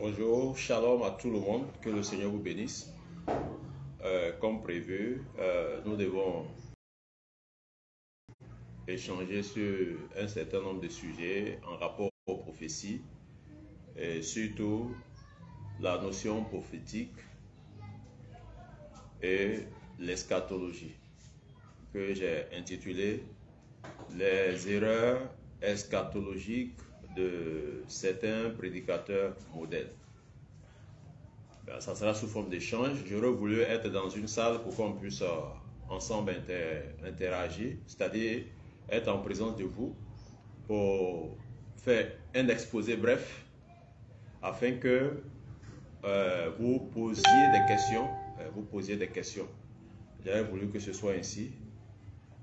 Bonjour, shalom à tout le monde, que le Seigneur vous bénisse. Comme prévu, nous devons échanger sur un certain nombre de sujets en rapport aux prophéties et surtout la notion prophétique et l'eschatologie que j'ai intitulé les erreurs eschatologiques de certains prédicateurs modèles. Ça sera sous forme d'échange. J'aurais voulu être dans une salle pour qu'on puisse ensemble interagir, c'est-à-dire être en présence de vous pour faire un exposé bref afin que vous posiez des questions. J'aurais voulu que ce soit ainsi.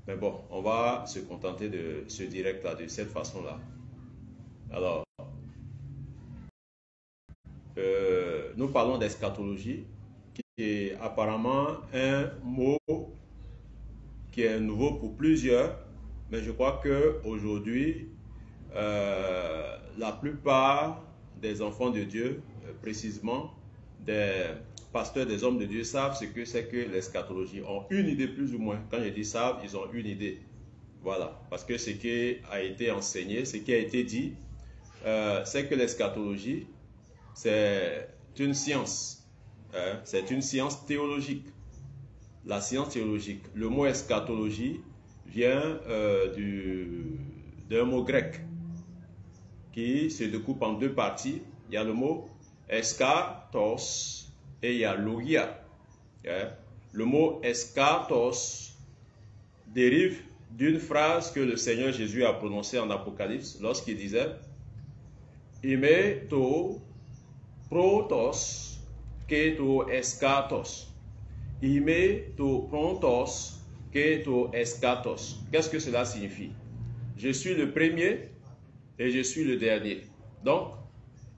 Mais bon, on va se contenter de ce direct-là, de cette façon-là. Alors, nous parlons d'eschatologie, qui est apparemment un mot qui est nouveau pour plusieurs, mais je crois qu'aujourd'hui, la plupart des enfants de Dieu, précisément des pasteurs, des hommes de Dieu, savent ce que c'est que l'eschatologie, ont une idée plus ou moins. Quand je dis savent, ils ont une idée. Voilà, parce que ce qui a été enseigné, ce qui a été dit, c'est que l'eschatologie, c'est une science, c'est une science théologique. La science théologique. Le mot eschatologie vient d'un mot grec qui se découpe en deux parties. Il y a le mot eschatos et il y a logia. Le mot eschatos dérive d'une phrase que le Seigneur Jésus a prononcée en Apocalypse lorsqu'il disait Ime to protos ke to eschatos. Ime to prontos ke to eschatos. Qu'est-ce que cela signifie? Je suis le premier et je suis le dernier. Donc,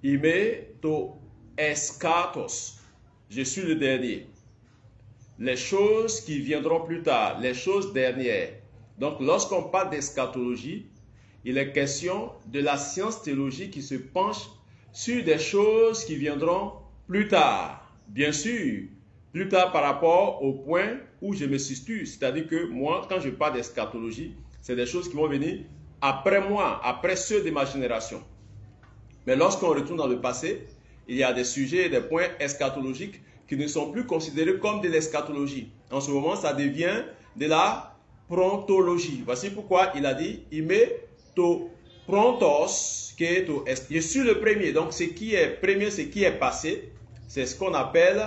ime to eschatos. Je suis le dernier. Les choses qui viendront plus tard, les choses dernières. Donc, lorsqu'on parle d'eschatologie, il est question de la science théologique qui se penche sur des choses qui viendront plus tard. Bien sûr, plus tard par rapport au point où je me situe. C'est-à-dire que moi, quand je parle d'eschatologie, c'est des choses qui vont venir après moi, après ceux de ma génération. Mais lorsqu'on retourne dans le passé, il y a des sujets et des points eschatologiques qui ne sont plus considérés comme de l'eschatologie. En ce moment, ça devient de la prontologie. Voici pourquoi il a dit « Ime to prontos que to est ». Je suis le premier. Donc, ce qui est premier, ce qui est passé, c'est ce qu'on appelle,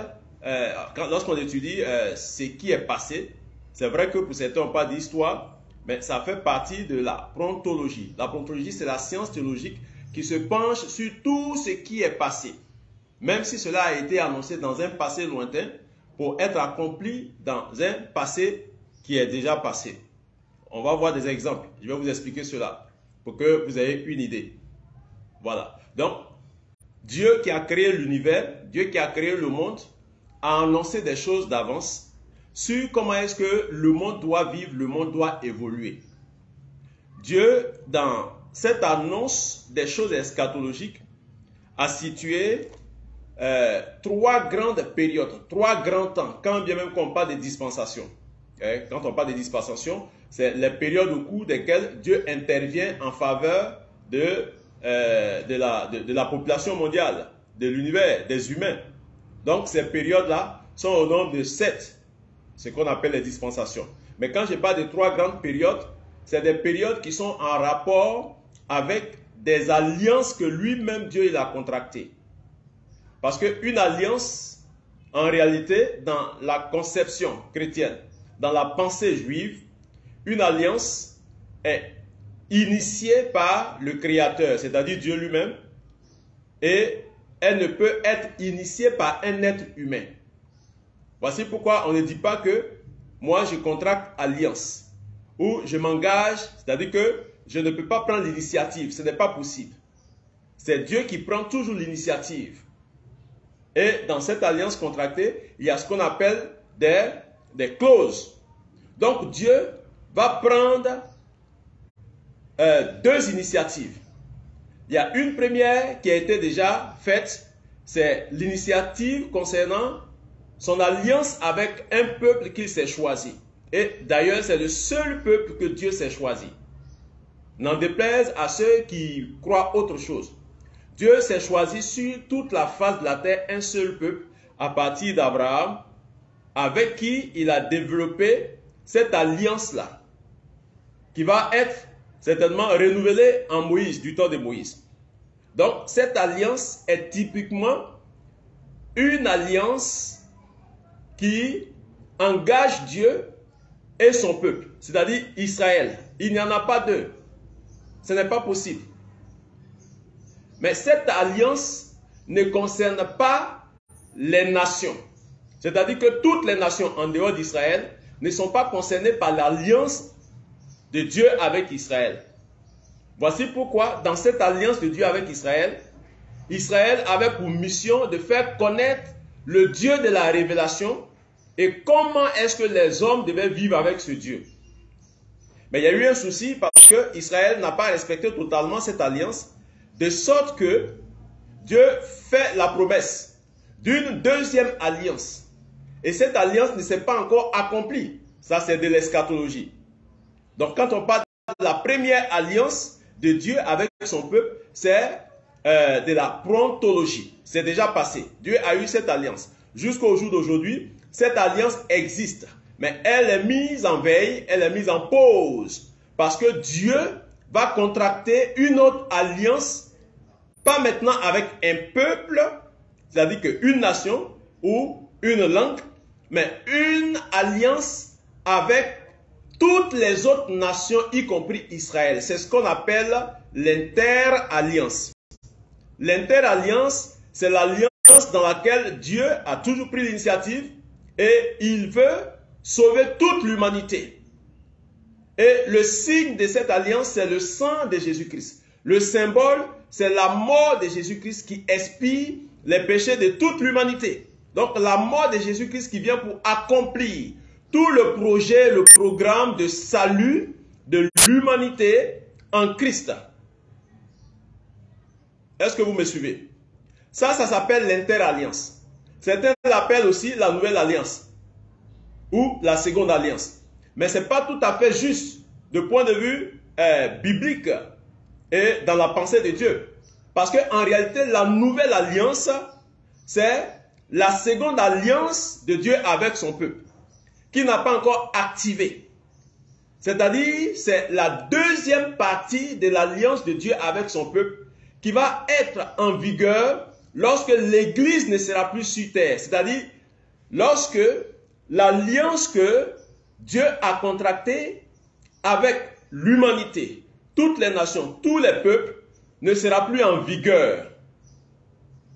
lorsqu'on étudie ce qui est passé, c'est vrai que pour certains, on parle d'histoire, mais ça fait partie de la prontologie. La prontologie, c'est la science théologique qui se penche sur tout ce qui est passé. Même si cela a été annoncé dans un passé lointain, pour être accompli dans un passé qui est déjà passé. On va voir des exemples. Je vais vous expliquer cela pour que vous ayez une idée. Voilà. Donc, Dieu qui a créé l'univers, Dieu qui a créé le monde, a annoncé des choses d'avance sur comment est-ce que le monde doit vivre, le monde doit évoluer. Dieu, dans cette annonce des choses eschatologiques, a situé trois grandes périodes, trois grands temps, quand bien même qu'on parle de dispensation. Quand on parle de dispensation, c'est les périodes au cours desquelles Dieu intervient en faveur de la population mondiale, de l'univers, des humains. Donc ces périodes-là sont au nombre de 7, ce qu'on appelle les dispensations. Mais quand je parle de trois grandes périodes, c'est des périodes qui sont en rapport avec des alliances que lui-même Dieu il a contractées. Parce qu'une alliance, en réalité, dans la conception chrétienne, dans la pensée juive, une alliance est initiée par le Créateur, c'est-à-dire Dieu lui-même, et elle ne peut être initiée par un être humain. Voici pourquoi on ne dit pas que moi je contracte alliance, ou je m'engage, c'est-à-dire que je ne peux pas prendre l'initiative, ce n'est pas possible. C'est Dieu qui prend toujours l'initiative. Et dans cette alliance contractée, il y a ce qu'on appelle des clauses. Donc Dieu va prendre deux initiatives. Il y a une première qui a été déjà faite c'est l'initiative concernant son alliance avec un peuple qu'il s'est choisi. Et d'ailleurs, c'est le seul peuple que Dieu s'est choisi. N'en déplaise à ceux qui croient autre chose. Dieu s'est choisi sur toute la face de la terre un seul peuple à partir d'Abraham, avec qui il a développé cette alliance-là, qui va être certainement renouvelée en Moïse, du temps de Moïse. Donc, cette alliance est typiquement une alliance qui engage Dieu et son peuple, c'est-à-dire Israël. Il n'y en a pas deux. Ce n'est pas possible. Mais cette alliance ne concerne pas les nations. C'est-à-dire que toutes les nations en dehors d'Israël ne sont pas concernées par l'alliance de Dieu avec Israël. Voici pourquoi, dans cette alliance de Dieu avec Israël, Israël avait pour mission de faire connaître le Dieu de la révélation et comment est-ce que les hommes devaient vivre avec ce Dieu. Mais il y a eu un souci parce que Israël n'a pas respecté totalement cette alliance, de sorte que Dieu fait la promesse d'une deuxième alliance. Et cette alliance ne s'est pas encore accomplie. Ça, c'est de l'eschatologie. Donc, quand on parle de la première alliance de Dieu avec son peuple, c'est de la prontologie. C'est déjà passé. Dieu a eu cette alliance. Jusqu'au jour d'aujourd'hui, cette alliance existe. Mais elle est mise en veille, elle est mise en pause. Parce que Dieu va contracter une autre alliance, pas maintenant avec un peuple, c'est-à-dire qu'une nation ou une langue, mais une alliance avec toutes les autres nations, y compris Israël. C'est ce qu'on appelle l'inter-alliance. L'inter-alliance, c'est l'alliance dans laquelle Dieu a toujours pris l'initiative et il veut sauver toute l'humanité. Et le signe de cette alliance, c'est le sang de Jésus-Christ. Le symbole, c'est la mort de Jésus-Christ qui expie les péchés de toute l'humanité. Donc la mort de Jésus-Christ qui vient pour accomplir tout le projet, le programme de salut de l'humanité en Christ. Est-ce que vous me suivez? Ça s'appelle l'inter-alliance. Certains l'appellent aussi la nouvelle alliance ou la seconde alliance. Mais ce n'est pas tout à fait juste de point de vue biblique et dans la pensée de Dieu. Parce qu'en réalité, la nouvelle alliance, c'est la seconde alliance de Dieu avec son peuple, qui n'a pas encore activé. C'est-à-dire, c'est la deuxième partie de l'alliance de Dieu avec son peuple qui va être en vigueur lorsque l'Église ne sera plus sur terre. C'est-à-dire, lorsque l'alliance que Dieu a contractée avec l'humanité, toutes les nations, tous les peuples, ne sera plus en vigueur.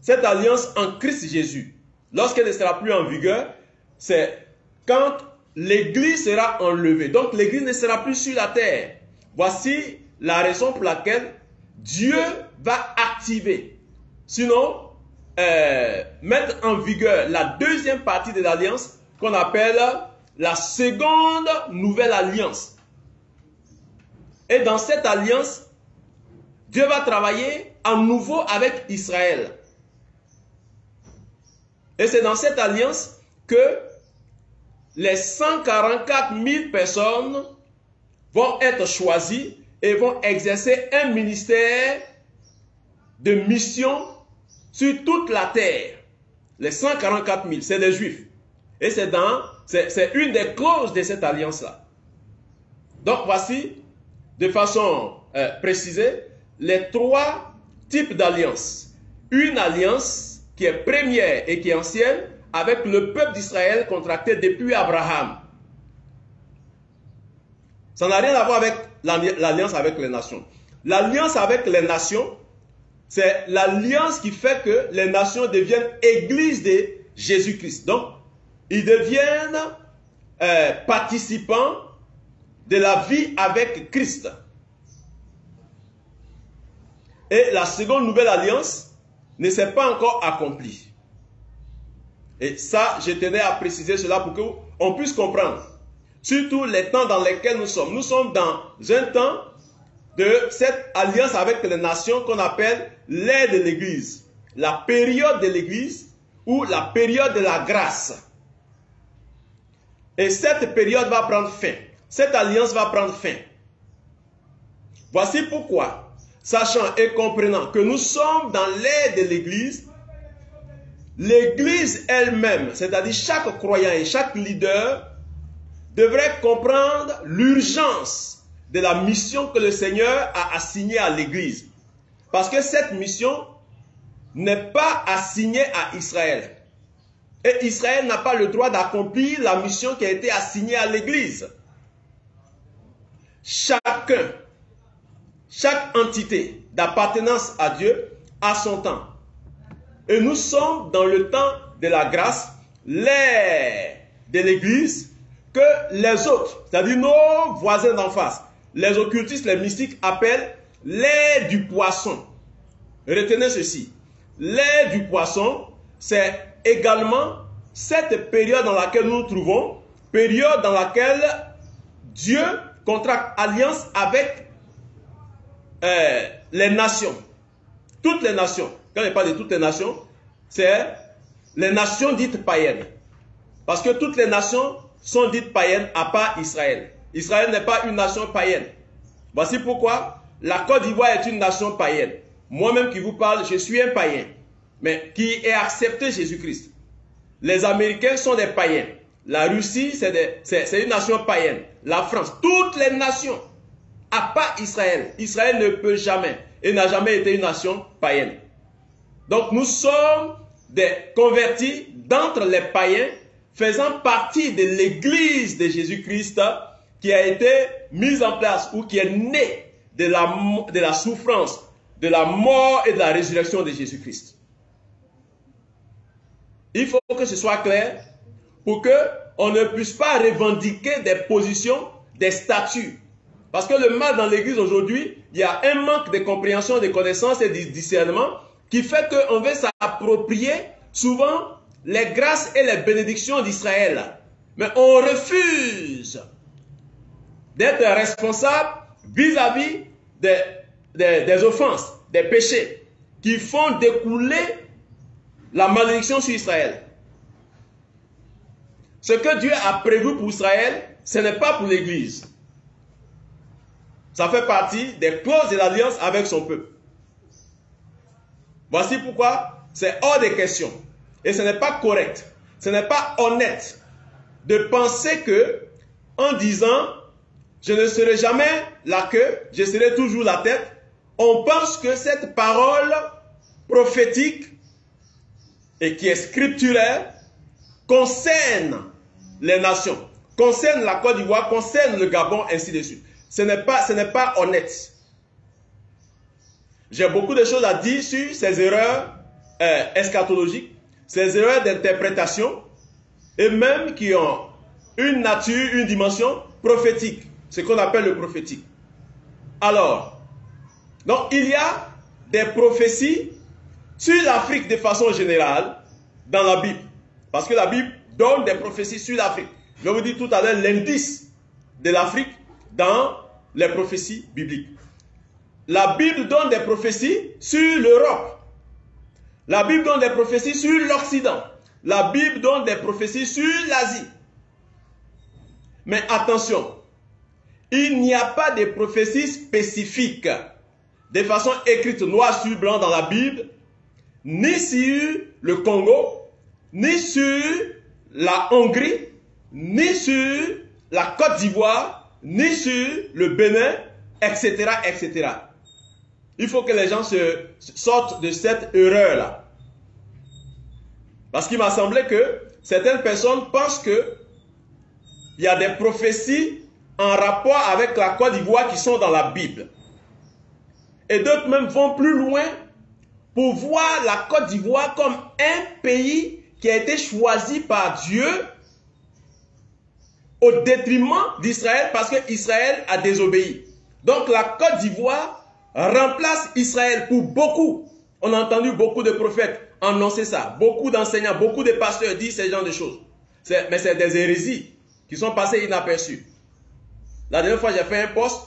Cette alliance en Christ Jésus, lorsqu'elle ne sera plus en vigueur, c'est quand l'Église sera enlevée. Donc l'Église ne sera plus sur la terre. Voici la raison pour laquelle Dieu va activer, sinon mettre en vigueur la deuxième partie de l'alliance qu'on appelle la seconde nouvelle alliance. Et dans cette alliance, Dieu va travailler à nouveau avec Israël. Et c'est dans cette alliance que les 144 000 personnes vont être choisies et vont exercer un ministère de mission sur toute la terre. Les 144 000, c'est les Juifs. Et c'est une des clauses de cette alliance-là. Donc voici, de façon précisée, les trois types d'alliances. Une alliance qui est première et qui est ancienne avec le peuple d'Israël contracté depuis Abraham. Ça n'a rien à voir avec l'alliance avec les nations. L'alliance avec les nations, c'est l'alliance qui fait que les nations deviennent églises de Jésus-Christ. Donc, ils deviennent participants de la vie avec Christ. Et la seconde nouvelle alliance ne s'est pas encore accomplie. Et ça, je tenais à préciser cela pour qu'on puisse comprendre. Surtout les temps dans lesquels nous sommes. Nous sommes dans un temps de cette alliance avec les nations qu'on appelle l'ère de l'Église. la période de l'Église ou la période de la grâce. Et cette période va prendre fin. Cette alliance va prendre fin. Voici pourquoi, sachant et comprenant que nous sommes dans l'ère de l'Église, l'Église elle-même, c'est-à-dire chaque croyant et chaque leader, devrait comprendre l'urgence de la mission que le Seigneur a assignée à l'Église. Parce que cette mission n'est pas assignée à Israël. Et Israël n'a pas le droit d'accomplir la mission qui a été assignée à l'Église. Chaque entité d'appartenance à Dieu a son temps. Et nous sommes dans le temps de la grâce, l'ère de l'Église, que les autres, c'est-à-dire nos voisins d'en face, les occultistes, les mystiques appellent l'ère du poisson. Retenez ceci. L'ère du poisson, c'est également cette période dans laquelle nous nous trouvons, période dans laquelle Dieu contracte alliance avec les nations. Toutes les nations. Quand je parle de toutes les nations, c'est les nations dites païennes. Parce que toutes les nations sont dites païennes à part Israël. Israël n'est pas une nation païenne. Voici pourquoi la Côte d'Ivoire est une nation païenne. Moi-même qui vous parle, je suis un païen, mais qui ai accepté Jésus-Christ. Les Américains sont des païens. La Russie, c'est une nation païenne. La France, toutes les nations, à part Israël. Israël ne peut jamais et n'a jamais été une nation païenne. Donc nous sommes des convertis d'entre les païens, faisant partie de l'église de Jésus-Christ qui a été mise en place ou qui est née de la souffrance, de la mort et de la résurrection de Jésus-Christ. Il faut que ce soit clair pour qu'on ne puisse pas revendiquer des positions, des statuts. Parce que le mal dans l'église aujourd'hui, il y a un manque de compréhension, de connaissance et de discernement qui fait qu'on veut s'approprier souvent les grâces et les bénédictions d'Israël. Mais on refuse d'être responsable vis-à-vis des offenses, des péchés qui font découler la malédiction sur Israël. Ce que Dieu a prévu pour Israël, ce n'est pas pour l'Église. Ça fait partie des clauses de l'alliance avec son peuple. Voici pourquoi c'est hors de question. Et ce n'est pas correct, ce n'est pas honnête de penser que, en disant je ne serai jamais la queue, je serai toujours la tête, on pense que cette parole prophétique et qui est scripturaire concerne les nations, concerne la Côte d'Ivoire, concerne le Gabon, ainsi de suite. Ce n'est pas honnête. J'ai beaucoup de choses à dire sur ces erreurs eschatologiques, ces erreurs d'interprétation, et même qui ont une nature, une dimension prophétique, ce qu'on appelle le prophétique. Alors, donc il y a des prophéties sur l'Afrique de façon générale dans la Bible. Parce que la Bible donne des prophéties sur l'Afrique. Je vais vous dire tout à l'heure l'indice de l'Afrique dans les prophéties bibliques. La Bible donne des prophéties sur l'Europe. La Bible donne des prophéties sur l'Occident. La Bible donne des prophéties sur l'Asie. Mais attention, il n'y a pas de prophéties spécifiques de façon écrite noir sur blanc dans la Bible, ni sur le Congo, ni sur la Hongrie, ni sur la Côte d'Ivoire, ni sur le Bénin, etc., etc. Il faut que les gens se sortent de cette erreur-là. Parce qu'il m'a semblé que certaines personnes pensent que il y a des prophéties en rapport avec la Côte d'Ivoire qui sont dans la Bible. Et d'autres même vont plus loin pour voir la Côte d'Ivoire comme un pays qui a été choisi par Dieu au détriment d'Israël parce qu'Israël a désobéi. Donc la Côte d'Ivoire remplace Israël pour beaucoup. On a entendu beaucoup de prophètes annoncer ça. Beaucoup d'enseignants, beaucoup de pasteurs disent ce genre de choses. Mais c'est des hérésies qui sont passées inaperçues. La dernière fois, j'ai fait un post.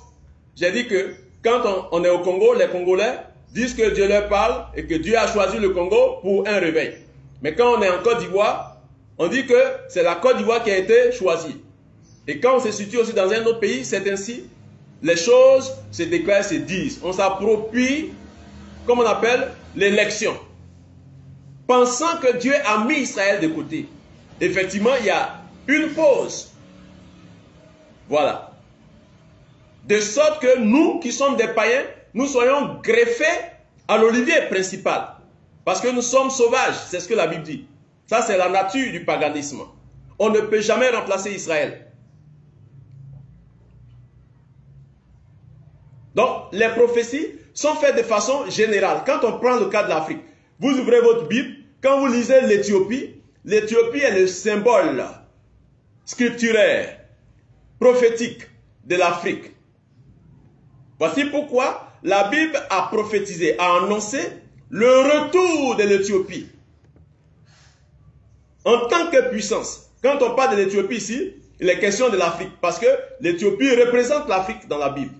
J'ai dit que quand on est au Congo, les Congolais disent que Dieu leur parle et que Dieu a choisi le Congo pour un réveil. Mais quand on est en Côte d'Ivoire, on dit que c'est la Côte d'Ivoire qui a été choisie. Et quand on se situe aussi dans un autre pays, c'est ainsi. Les choses se déclarent, se disent. On s'approprie, comme on appelle, l'élection. Pensant que Dieu a mis Israël de côté. Effectivement, il y a une pause. Voilà. De sorte que nous, qui sommes des païens, nous soyons greffés à l'olivier principal. Parce que nous sommes sauvages, c'est ce que la Bible dit. Ça, c'est la nature du paganisme. On ne peut jamais remplacer Israël. Donc, les prophéties sont faites de façon générale. Quand on prend le cas de l'Afrique, vous ouvrez votre Bible, quand vous lisez l'Éthiopie, l'Éthiopie est le symbole scripturaire, prophétique de l'Afrique. Voici pourquoi la Bible a prophétisé, a annoncé le retour de l'Éthiopie en tant que puissance. Quand on parle de l'Éthiopie ici, il est question de l'Afrique, parce que l'Éthiopie représente l'Afrique dans la Bible.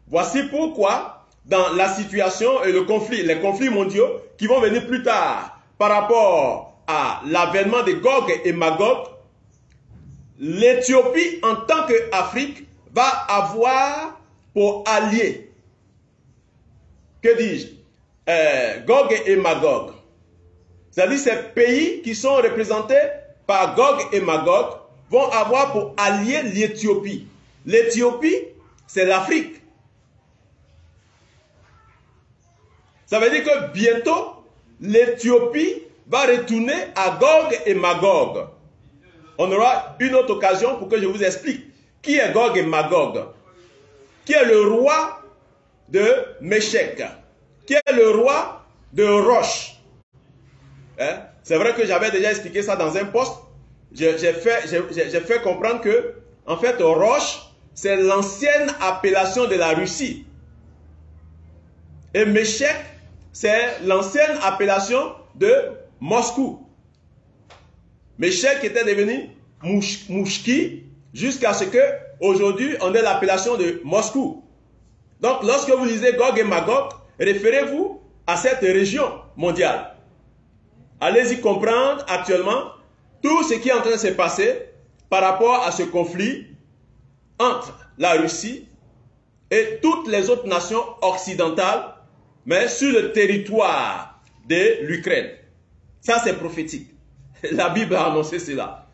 Voici pourquoi, dans la situation et le conflit, les conflits mondiaux qui vont venir plus tard par rapport à l'avènement de Gog et Magog, l'Éthiopie en tant qu'Afrique va avoir pour alliés, que dis-je, Gog et Magog. C'est-à-dire ces pays qui sont représentés par Gog et Magog vont avoir pour allié l'Éthiopie. L'Éthiopie, c'est l'Afrique. Ça veut dire que bientôt, l'Éthiopie va retourner à Gog et Magog. On aura une autre occasion pour que je vous explique qui est Gog et Magog. Qui est le roi de Méchec? Qui est le roi de Roche? Hein? C'est vrai que j'avais déjà expliqué ça dans un post. J'ai fait comprendre que, en fait, Roche, c'est l'ancienne appellation de la Russie. Et Méchec, c'est l'ancienne appellation de Moscou. Méchec était devenu Mouchki jusqu'à ce que aujourd'hui on ait l'appellation de Moscou. Donc lorsque vous lisez Gog et Magog, référez-vous à cette région mondiale. Allez-y comprendre actuellement tout ce qui est en train de se passer par rapport à ce conflit entre la Russie et toutes les autres nations occidentales, mais sur le territoire de l'Ukraine. Ça, c'est prophétique. La Bible a annoncé cela.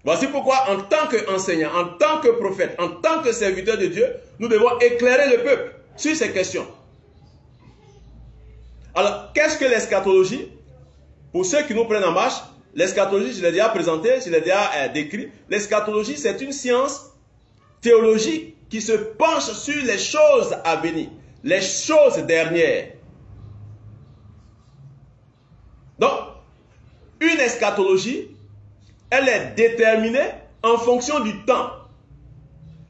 Voici pourquoi, en tant qu'enseignant, en tant que prophète, en tant que serviteur de Dieu, nous devons éclairer le peuple sur ces questions. Alors, qu'est-ce que l'eschatologie? Pour ceux qui nous prennent en marche, l'eschatologie, je l'ai déjà présenté, je l'ai déjà décrit. L'eschatologie, c'est une science théologique qui se penche sur les choses à venir, les choses dernières. Donc, une eschatologie, elle est déterminée en fonction du temps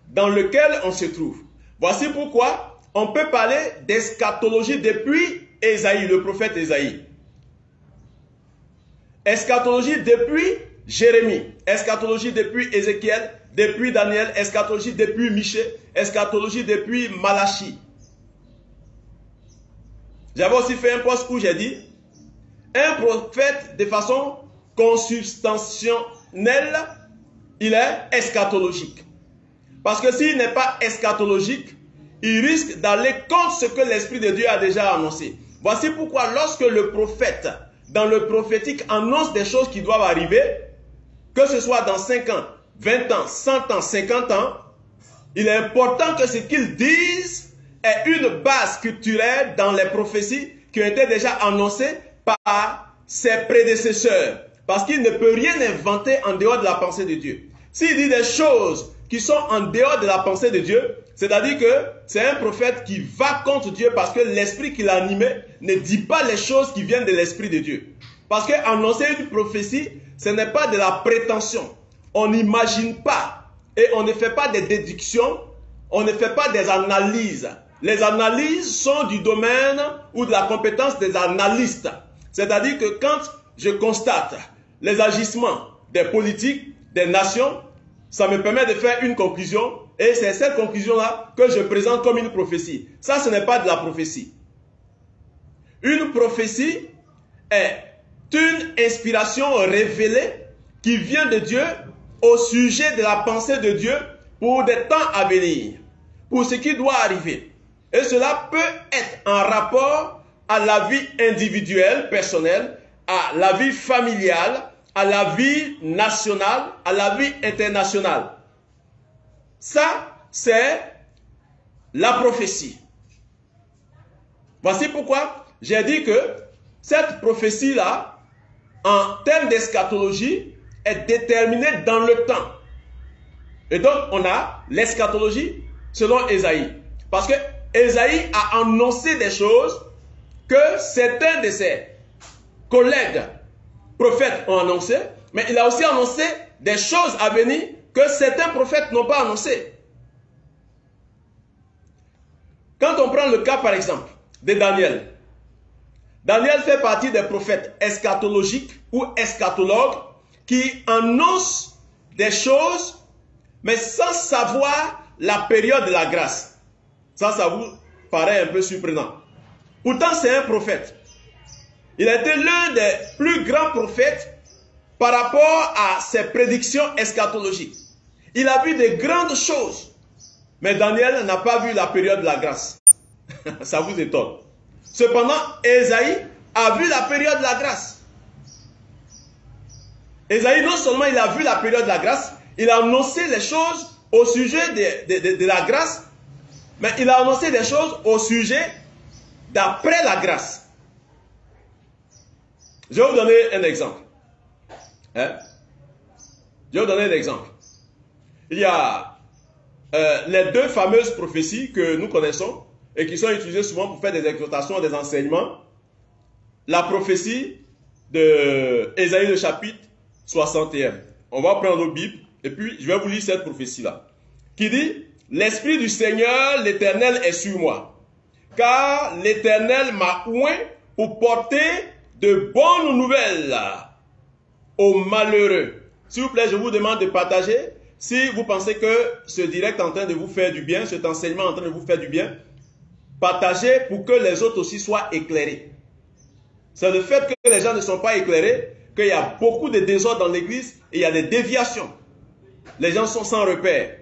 dans lequel on se trouve. Voici pourquoi on peut parler d'eschatologie depuis Ésaïe, le prophète Ésaïe. Eschatologie depuis Jérémie, eschatologie depuis Ézéchiel, depuis Daniel, eschatologie depuis Michée, eschatologie depuis Malachie. J'avais aussi fait un post où j'ai dit un prophète de façon consubstantielle, il est eschatologique. Parce que s'il n'est pas eschatologique, il risque d'aller contre ce que l'Esprit de Dieu a déjà annoncé. Voici pourquoi lorsque le prophète, dans le prophétique, annonce des choses qui doivent arriver, que ce soit dans 5 ans, 20 ans, 100 ans, 50 ans, il est important que ce qu'il dise ait une base scripturaire dans les prophéties qui ont été déjà annoncées par ses prédécesseurs. Parce qu'il ne peut rien inventer en dehors de la pensée de Dieu. S'il dit des choses qui sont en dehors de la pensée de Dieu, c'est-à-dire que c'est un prophète qui va contre Dieu parce que l'esprit qui l'a animé ne dit pas les choses qui viennent de l'esprit de Dieu. Parce qu'annoncer une prophétie, ce n'est pas de la prétention. On n'imagine pas et on ne fait pas des déductions, on ne fait pas des analyses. Les analyses sont du domaine ou de la compétence des analystes. C'est-à-dire que quand je constate les agissements des politiques, des nations, ça me permet de faire une conclusion et c'est cette conclusion-là que je présente comme une prophétie. Ça, ce n'est pas de la prophétie. Une prophétie est une inspiration révélée qui vient de Dieu au sujet de la pensée de Dieu pour des temps à venir, pour ce qui doit arriver. Et cela peut être en rapport à la vie individuelle, personnelle, à la vie familiale, à la vie nationale, à la vie internationale. Ça, c'est la prophétie. Voici pourquoi j'ai dit que cette prophétie-là, en termes d'eschatologie, est déterminée dans le temps. Et donc, on a l'eschatologie selon Ésaïe. Parce que Ésaïe a annoncé des choses que certains de ses collègues prophètes ont annoncé, mais il a aussi annoncé des choses à venir que certains prophètes n'ont pas annoncées. Quand on prend le cas, par exemple, de Daniel, Daniel fait partie des prophètes eschatologiques ou eschatologues qui annoncent des choses, mais sans savoir la période de la grâce. Ça vous paraît un peu surprenant. Pourtant, c'est un prophète. Il a été l'un des plus grands prophètes par rapport à ses prédictions eschatologiques. Il a vu de grandes choses, mais Daniel n'a pas vu la période de la grâce. Ça vous étonne. Cependant, Ésaïe a vu la période de la grâce. Ésaïe, non seulement il a vu la période de la grâce, il a annoncé les choses au sujet de la grâce, mais il a annoncé des choses au sujet d'après la grâce. Je vais vous donner un exemple. Je vais vous donner un exemple. Il y a les deux fameuses prophéties que nous connaissons et qui sont utilisées souvent pour faire des exhortations, des enseignements. La prophétie de Ésaïe, le chapitre 61. On va prendre nos Bibles et puis je vais vous lire cette prophétie-là. Qui dit: l'Esprit du Seigneur, l'Éternel, est sur moi. Car l'Éternel m'a oint pour porter de bonnes nouvelles aux malheureux. S'il vous plaît, je vous demande de partager. Si vous pensez que ce direct est en train de vous faire du bien, cet enseignement est en train de vous faire du bien, partagez pour que les autres aussi soient éclairés. C'est le fait que les gens ne sont pas éclairés, qu'il y a beaucoup de désordre dans l'église et il y a des déviations. Les gens sont sans repère.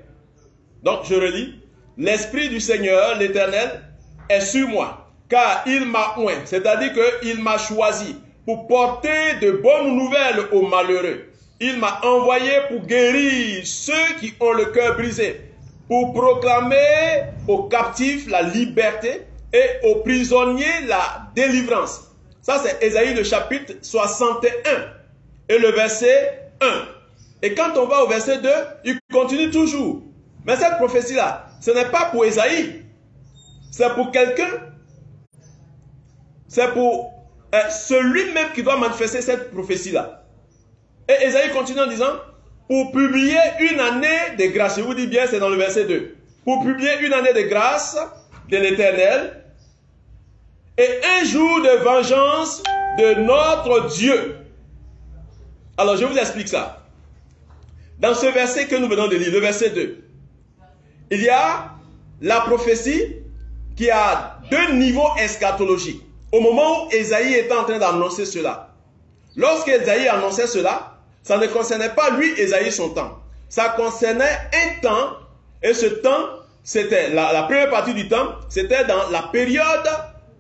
Donc, je relis. L'Esprit du Seigneur, l'Éternel, est sur moi, car il m'a oint, c'est-à-dire qu'il m'a choisi pour porter de bonnes nouvelles aux malheureux. Il m'a envoyé pour guérir ceux qui ont le cœur brisé, pour proclamer aux captifs la liberté et aux prisonniers la délivrance. Ça, c'est Ésaïe, le chapitre 61 et le verset 1. Et quand on va au verset 2, il continue toujours. Mais cette prophétie-là, ce n'est pas pour Ésaïe. C'est pour quelqu'un. C'est pour celui-même qui doit manifester cette prophétie-là. Et Ésaïe continue en disant, pour publier une année de grâce. Je vous dis bien, c'est dans le verset 2. Pour publier une année de grâce de l'Éternel et un jour de vengeance de notre Dieu. Alors, je vous explique ça. Dans ce verset que nous venons de lire, le verset 2, il y a la prophétie qui a deux niveaux eschatologiques. Au moment où Ésaïe était en train d'annoncer cela, lorsqu'Ésaïe annonçait cela, ça ne concernait pas lui, Ésaïe, son temps. Ça concernait un temps, et ce temps, c'était la première partie du temps, c'était dans la période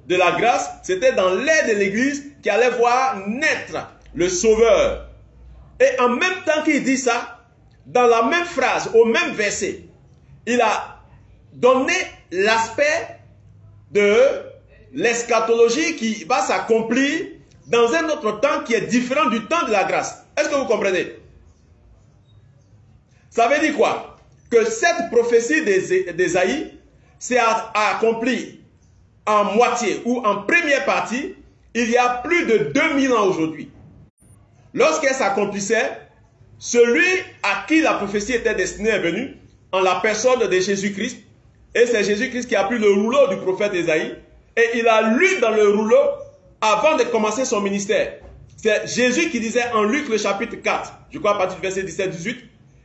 de la grâce, c'était dans l'ère de l'Église qui allait voir naître le Sauveur. Et en même temps qu'il dit ça, dans la même phrase, au même verset, il a donné l'aspect de l'eschatologie qui va s'accomplir dans un autre temps qui est différent du temps de la grâce. Est-ce que vous comprenez? Ça veut dire quoi? Que cette prophétie d'Ésaïe s'est accomplie en moitié ou en première partie il y a plus de 2000 ans aujourd'hui. Lorsqu'elle s'accomplissait, celui à qui la prophétie était destinée est venu en la personne de Jésus-Christ. Et c'est Jésus-Christ qui a pris le rouleau du prophète Ésaïe et il a lu dans le rouleau avant de commencer son ministère. C'est Jésus qui disait en Luc le chapitre 4, je crois à partir du verset 17-18,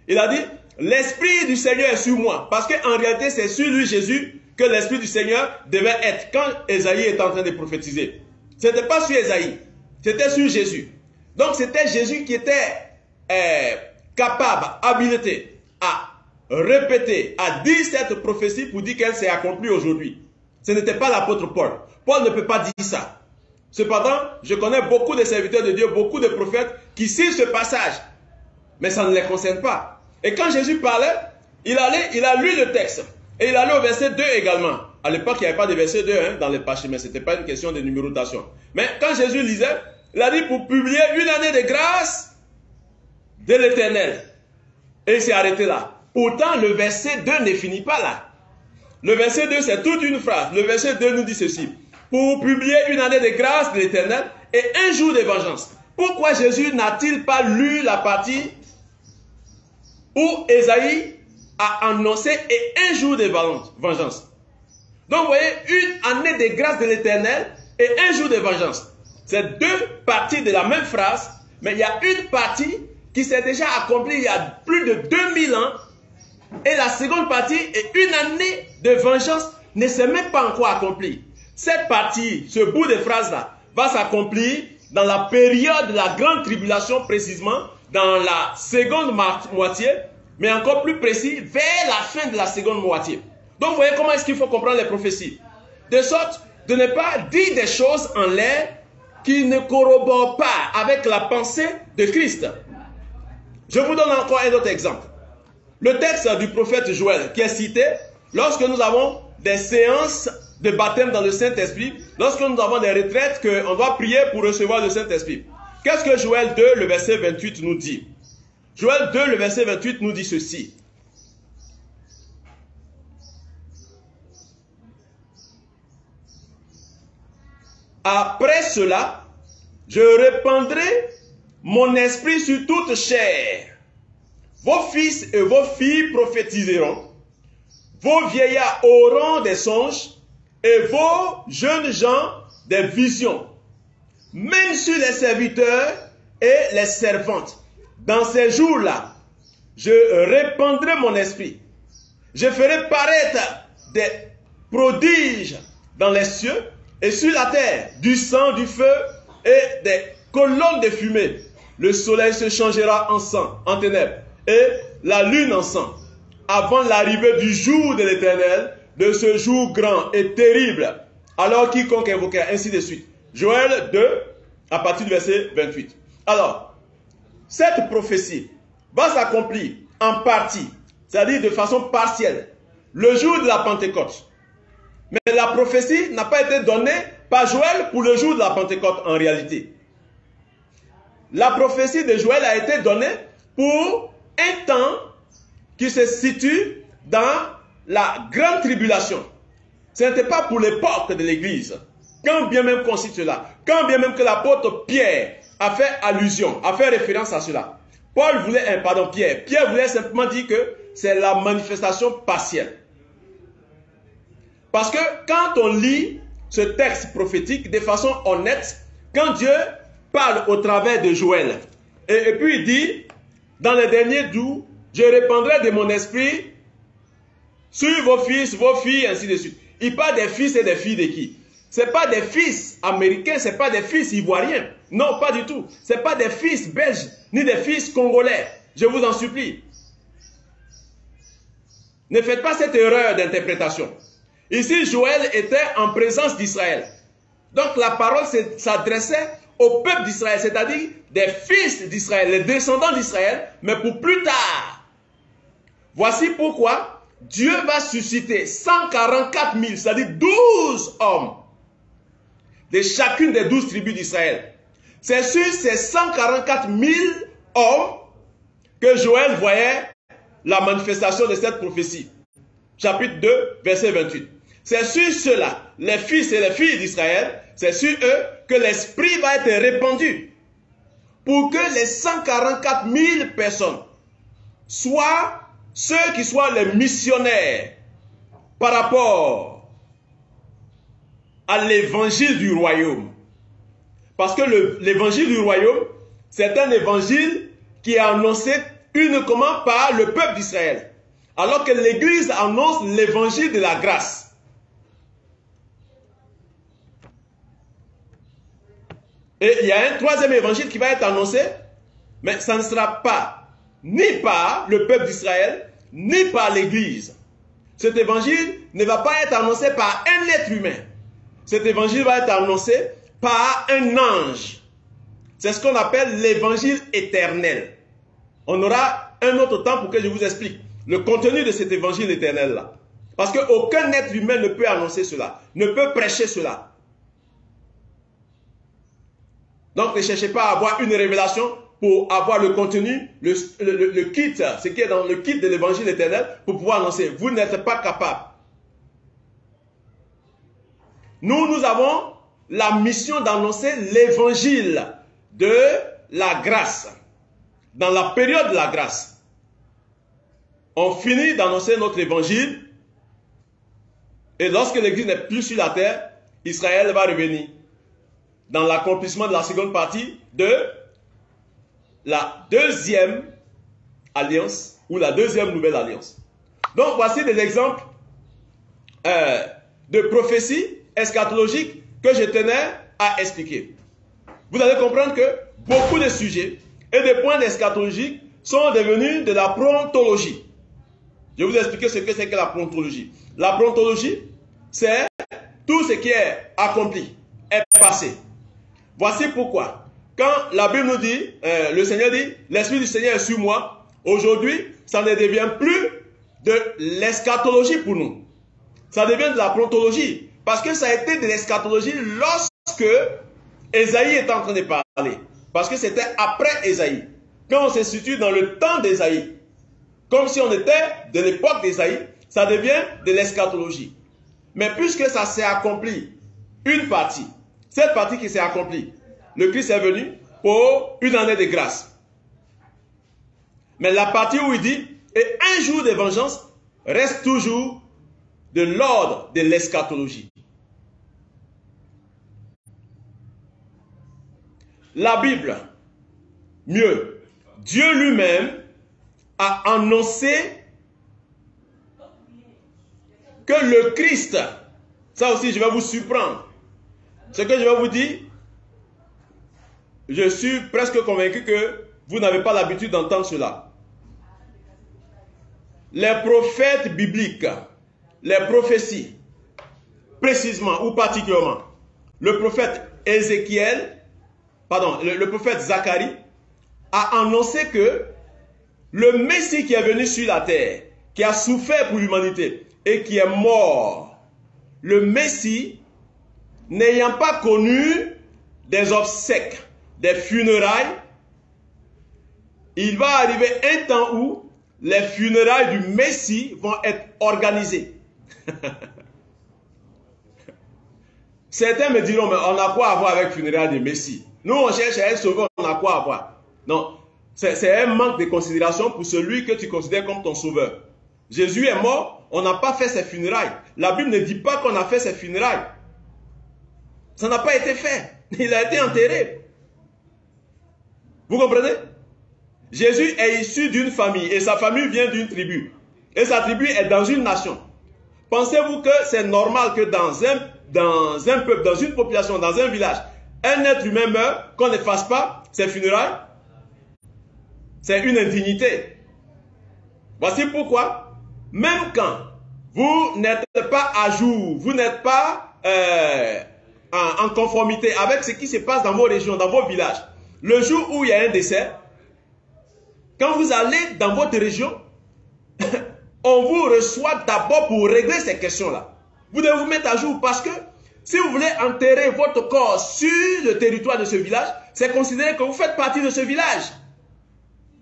il a dit, l'Esprit du Seigneur est sur moi. Parce qu'en réalité, c'est sur lui, Jésus, que l'Esprit du Seigneur devait être quand Ésaïe est en train de prophétiser. Ce n'était pas sur Ésaïe, c'était sur Jésus. Donc c'était Jésus qui était capable, habilité à répéter, à dire cette prophétie pour dire qu'elle s'est accomplie aujourd'hui. Ce n'était pas l'apôtre Paul. Paul ne peut pas dire ça. Cependant, je connais beaucoup de serviteurs de Dieu, beaucoup de prophètes qui citent ce passage. Mais ça ne les concerne pas. Et quand Jésus parlait, il a lu le texte. Et il allait au verset 2 également. À l'époque, il n'y avait pas de verset 2 dans les parchemins. Ce n'était pas une question de numérotation. Mais quand Jésus lisait, il a dit pour publier une année de grâce de l'Éternel. Et il s'est arrêté là. Pourtant, le verset 2 ne finit pas là. Le verset 2, c'est toute une phrase. Le verset 2 nous dit ceci. Pour publier une année de grâce de l'Éternel et un jour de vengeance. Pourquoi Jésus n'a-t-il pas lu la partie où Ésaïe a annoncé et un jour de vengeance? Donc vous voyez, une année de grâce de l'Éternel et un jour de vengeance. C'est deux parties de la même phrase, mais il y a une partie qui s'est déjà accomplie il y a plus de 2000 ans et la seconde partie est une année de vengeance ne s'est même pas encore accomplie. Cette partie, ce bout de phrase-là, va s'accomplir dans la période de la grande tribulation, précisément dans la seconde moitié, mais encore plus précis, vers la fin de la seconde moitié. Donc vous voyez comment est-ce qu'il faut comprendre les prophéties. De sorte de ne pas dire des choses en l'air qui ne corroborent pas avec la pensée de Christ. Je vous donne encore un autre exemple. Le texte du prophète Joël qui est cité lorsque nous avons des séances de baptême dans le Saint-Esprit, lorsque nous avons des retraites qu'on doit prier pour recevoir le Saint-Esprit. Qu'est-ce que Joël 2, le verset 28 nous dit? Joël 2, le verset 28 nous dit ceci. Après cela, je répandrai mon esprit sur toute chair. Vos fils et vos filles prophétiseront. Vos vieillards auront des songes et vos jeunes gens des visions. Même sur les serviteurs et les servantes. Dans ces jours-là, je répandrai mon esprit. Je ferai paraître des prodiges dans les cieux et sur la terre, du sang, du feu et des colonnes de fumée. Le soleil se changera en sang, en ténèbres, et la lune en sang, avant l'arrivée du jour de l'Éternel, de ce jour grand et terrible, alors quiconque invoquera, ainsi de suite. Joël 2, à partir du verset 28. Alors, cette prophétie va s'accomplir en partie, c'est-à-dire de façon partielle, le jour de la Pentecôte. Mais la prophétie n'a pas été donnée par Joël pour le jour de la Pentecôte en réalité. La prophétie de Joël a été donnée pour un temps qui se situe dans la grande tribulation. Ce n'était pas pour l'époque de l'Église. Quand bien même qu'on cite cela, quand bien même que l'apôtre Pierre a fait allusion, a fait référence à cela. Pierre voulait simplement dire que c'est la manifestation partielle. Parce que quand on lit ce texte prophétique de façon honnête, quand Dieu parle au travers de Joël, et puis il dit, dans les derniers jours, je répandrai de mon esprit sur vos fils, vos filles, ainsi de suite. Il parle des fils et des filles de qui? Ce n'est pas des fils américains, ce n'est pas des fils ivoiriens. Non, pas du tout. Ce n'est pas des fils belges, ni des fils congolais. Je vous en supplie. Ne faites pas cette erreur d'interprétation. Ici, Joël était en présence d'Israël. Donc la parole s'adressait au peuple d'Israël, c'est-à-dire des fils d'Israël, les descendants d'Israël, mais pour plus tard. Voici pourquoi Dieu va susciter 144 000, c'est-à-dire 12 hommes, de chacune des 12 tribus d'Israël. C'est sur ces 144 000 hommes que Joël voyait la manifestation de cette prophétie. Chapitre 2, verset 28. C'est sur ceux-là, les fils et les filles d'Israël, c'est sur eux que l'Esprit va être répandu pour que les 144 000 personnes soient ceux qui soient les missionnaires par rapport à l'évangile du royaume. Parce que l'évangile du royaume, c'est un évangile qui est annoncé uniquement par le peuple d'Israël. Alors que l'Église annonce l'évangile de la grâce. Et il y a un troisième évangile qui va être annoncé, mais ça ne sera pas ni par le peuple d'Israël, ni par l'Église. Cet évangile ne va pas être annoncé par un être humain. Cet évangile va être annoncé par un ange. C'est ce qu'on appelle l'évangile éternel. On aura un autre temps pour que je vous explique le contenu de cet évangile éternel-là. Parce qu'aucun être humain ne peut annoncer cela, ne peut prêcher cela. Donc ne cherchez pas à avoir une révélation pour avoir le contenu, le kit, ce qui est dans le kit de l'évangile éternel, pour pouvoir annoncer. Vous n'êtes pas capable. Nous avons la mission d'annoncer l'évangile de la grâce. Dans la période de la grâce, on finit d'annoncer notre évangile et lorsque l'Église n'est plus sur la terre, Israël va revenir dans l'accomplissement de la seconde partie de la deuxième alliance ou la deuxième nouvelle alliance. Donc voici des exemples de prophéties eschatologiques que je tenais à expliquer. Vous allez comprendre que beaucoup de sujets et des points eschatologiques sont devenus de la prontologie. Je vais vous expliquer ce que c'est que la prontologie. La prontologie, c'est tout ce qui est accompli, est passé. Voici pourquoi. Quand la Bible nous dit, le Seigneur dit, l'Esprit du Seigneur est sur moi, aujourd'hui, ça ne devient plus de l'eschatologie pour nous. Ça devient de la prontologie. Parce que ça a été de l'eschatologie lorsque Ésaïe est en train de parler. Parce que c'était après Ésaïe. Quand on se situe dans le temps d'Ésaïe, comme si on était de l'époque d'Ésaïe, ça devient de l'eschatologie. Mais puisque ça s'est accompli, une partie, cette partie qui s'est accomplie, le Christ est venu pour une année de grâce. Mais la partie où il dit, et un jour de vengeance, reste toujours de l'ordre de l'eschatologie. La Bible, mieux, Dieu lui-même a annoncé que le Christ, ça aussi je vais vous surprendre, ce que je vais vous dire, je suis presque convaincu que vous n'avez pas l'habitude d'entendre cela. Les prophètes bibliques, les prophéties, précisément ou particulièrement, le prophète le prophète Zacharie a annoncé que le Messie qui est venu sur la terre, qui a souffert pour l'humanité et qui est mort, le Messie, n'ayant pas connu des obsèques, des funérailles, il va arriver un temps où les funérailles du Messie vont être organisées. Certains me diront, mais on a quoi à voir avec funérailles du Messie? Nous, on cherche à être sauveur, on a quoi à voir? Non, c'est un manque de considération pour celui que tu considères comme ton sauveur. Jésus est mort, on n'a pas fait ses funérailles. La Bible ne dit pas qu'on a fait ses funérailles. Ça n'a pas été fait. Il a été enterré. Vous comprenez? Jésus est issu d'une famille et sa famille vient d'une tribu. Et sa tribu est dans une nation. Pensez-vous que c'est normal que dans un peuple, dans une population, dans un village, un être humain meurt, qu'on ne fasse pas ses funérailles? C'est une indignité. Voici pourquoi, même quand vous n'êtes pas à jour, vous n'êtes pas en conformité avec ce qui se passe dans vos régions, dans vos villages, le jour où il y a un décès, quand vous allez dans votre région, on vous reçoit d'abord pour régler ces questions-là. Vous devez vous mettre à jour parce que si vous voulez enterrer votre corps sur le territoire de ce village, c'est considéré que vous faites partie de ce village.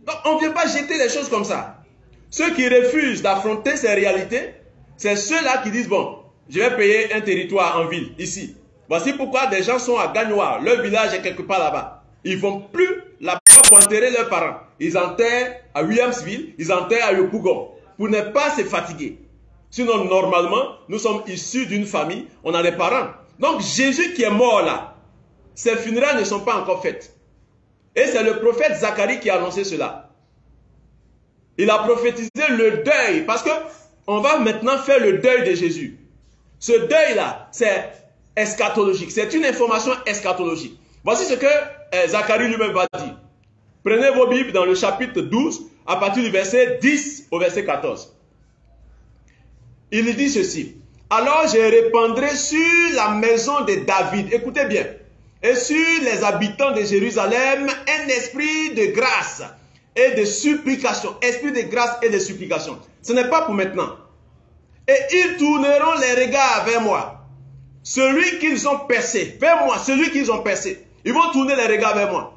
Donc on ne vient pas jeter les choses comme ça. Ceux qui refusent d'affronter ces réalités, c'est ceux-là qui disent, bon, je vais payer un territoire en ville, ici. Voici pourquoi des gens sont à Gagnoire, leur village est quelque part là-bas. Ils ne vont plus là-bas pour enterrer leurs parents. Ils enterrent à Williamsville, ils enterrent à Yopougon, pour ne pas se fatiguer. Sinon, normalement, nous sommes issus d'une famille, on a des parents. Donc, Jésus qui est mort là, ses funérailles ne sont pas encore faites. Et c'est le prophète Zacharie qui a annoncé cela. Il a prophétisé le deuil, parce que on va maintenant faire le deuil de Jésus. Ce deuil-là, c'est eschatologique, c'est une information eschatologique. Voici ce que Zacharie lui-même va dire. Prenez vos Bibles dans le chapitre 12, à partir du verset 10 au verset 14. Il dit ceci. Alors je répandrai sur la maison de David, écoutez bien, et sur les habitants de Jérusalem, un esprit de grâce et de supplication. Esprit de grâce et de supplication. Ce n'est pas pour maintenant. Et ils tourneront les regards vers moi. Celui qu'ils ont percé, vers moi, celui qu'ils ont percé. Ils vont tourner les regards vers moi.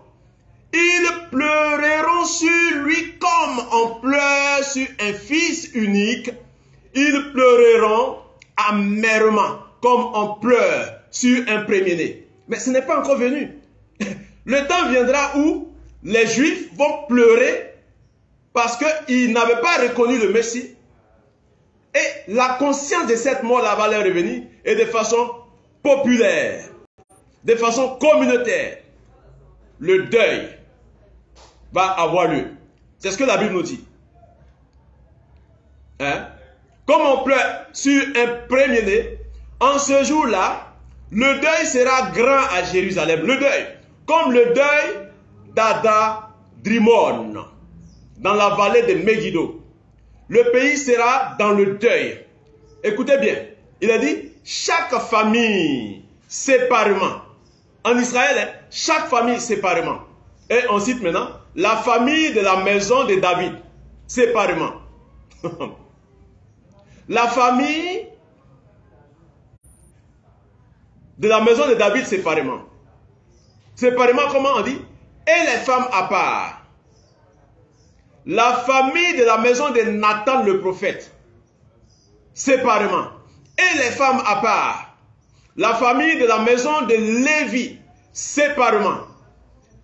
Ils pleureront sur lui comme on pleure sur un fils unique. Ils pleureront amèrement comme on pleure sur un premier-né. Mais ce n'est pas encore venu. Le temps viendra où les Juifs vont pleurer parce qu'ils n'avaient pas reconnu le Messie. Et la conscience de cette mort-là va leur revenir et de façon populaire, de façon communautaire. Le deuil va avoir lieu. C'est ce que la Bible nous dit. Hein? Comme on pleure sur un premier-né, en ce jour-là, le deuil sera grand à Jérusalem. Le deuil, comme le deuil d'Adadrimon, dans la vallée de Megiddo. Le pays sera dans le deuil. Écoutez bien, il a dit, chaque famille séparément. En Israël, chaque famille séparément. Et on cite maintenant, la famille de la maison de David, séparément. La famille de la maison de David séparément. Séparément, comment on dit? Et les femmes à part. La famille de la maison de Nathan le prophète, séparément. Et les femmes à part. La famille de la maison de Lévi, séparément.